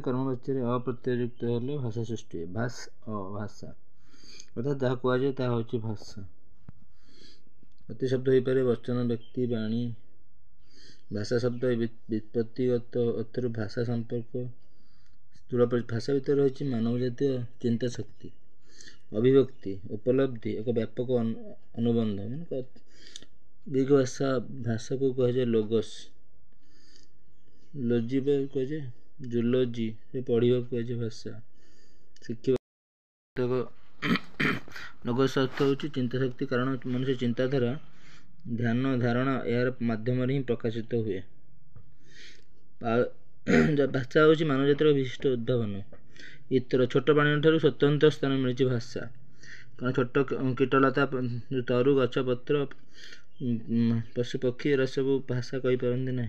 कर्मवाच्य अप्रत्ययुक्त हेले भाषा सृष्टि भाषा अर्थात जहाँ कहुए ता हूँ भाषा। अति शब्द हो पारे वचन व्यक्ति वाणी। भाषा शब्द व्युत्पत्तिगत अर्थर भाषा संपर्क स्थूल भाषा भीतर रही मानव जातीय चिंता शक्ति अभिव्यक्ति उपलब्धि एक व्यापक अनुबंध मान दीर्घ भाषा को कहुए लोगस लोजी कहुए जुलोजी पढ़ा कहुए भाषा शिक्षा लोगस अर्थ हूँ चिंता शक्ति कारण मनुष्य चिंताधारा ध्यान धारणा यार माध्यम ही प्रकाशित हुए। भाषा हूँ मानव जातिर विशिष्ट उद्भावन इतर छोट प्राणी ठार स्वतंत्र स्थान मिली भाषा कारण छोट कीटलता तरु गछ पत्र पशु पक्षी एरा सब भाषा कही पारती ना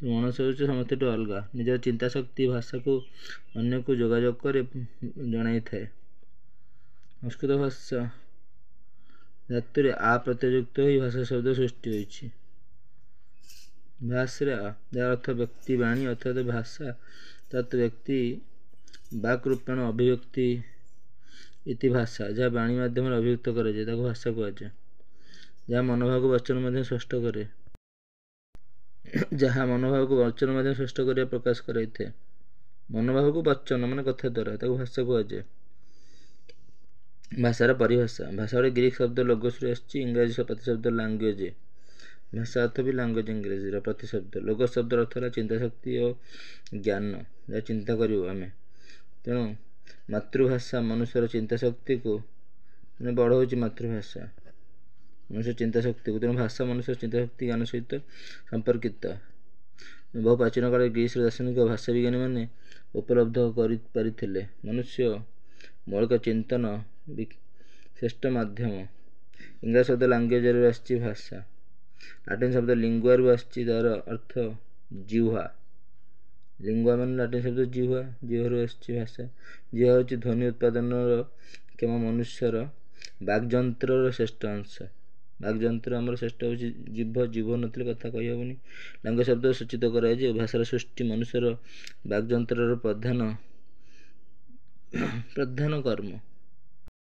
मनुष्य हूँ समस्त अलग निज चिंता शक्ति भाषा को अन्य को जोगाजोग कर जन थाए। संस्कृत भाषा धातु आ प्रत्ययुक्त ही भाषा शब्द सृष्टि होती भाषा जार अर्थ व्यक्ति वाणी अर्थात भाषा तत् व्यक्ति वाक् रूपेण अभिव्यक्ति इति भाषा जहाँ वाणी माध्यम अभिव्यक्त करे भाषा कहुए जहाँ मनोभाव को वचन मध्य स्पष्ट करे जहाँ मनोभाव को वचन मध्य स्पष्ट कर प्रकाश कराए मनोभाव को वचन मान कथा द्वारा भाषा कहुए। भाषार परिभाषा भाषा गोटे ग्रीक शब्द लोगोस इंग्राजी प्रतिशब्द लैंग्वेज भाषा अर्थ भी लैंग्वेज इंग्राजी प्रतिशब्द लोगोस शब्द अर्थ है चिंता शक्ति और ज्ञान जहाँ चिंता करूँ आम तेणु मातृभाषा मनुष्यर चिंता शक्ति को मैंने बढ़ाऊँ मातृभाषा मनुष्य चिंता शक्ति को तेणु भाषा मनुष्य चिंता शक्ति ज्ञान सहित संपर्कित बहु प्राचीन काल ग्रीस दार्शनिक भाषा विज्ञानी मैंने उपलब्ध कर मनुष्य मौलिक चिंतन श्रेष्ठ माध्यम इंग्लिश शब्द लैंग्वेज आसी भाषा लाटिन शब्द लिंगुआ रु आसी तार अर्थ जिह्वा लिंगुआ मान लाटिन शब्द जिह्वा जिह्वा आसी भाषा जिह्वा हूँ ध्वनि उत्पादन क्षम मनुष्यर वाग्यंत्र श्रेष्ठ अंश वाग्यंत्र आमर श्रेष्ठ हूँ जीभ जीभ नथिले कथा कही हेनी लैंग्वेज शब्द सूचित कराए भाषार सृष्टि मनुष्यर वाग्यंत्र प्रधान कर्म।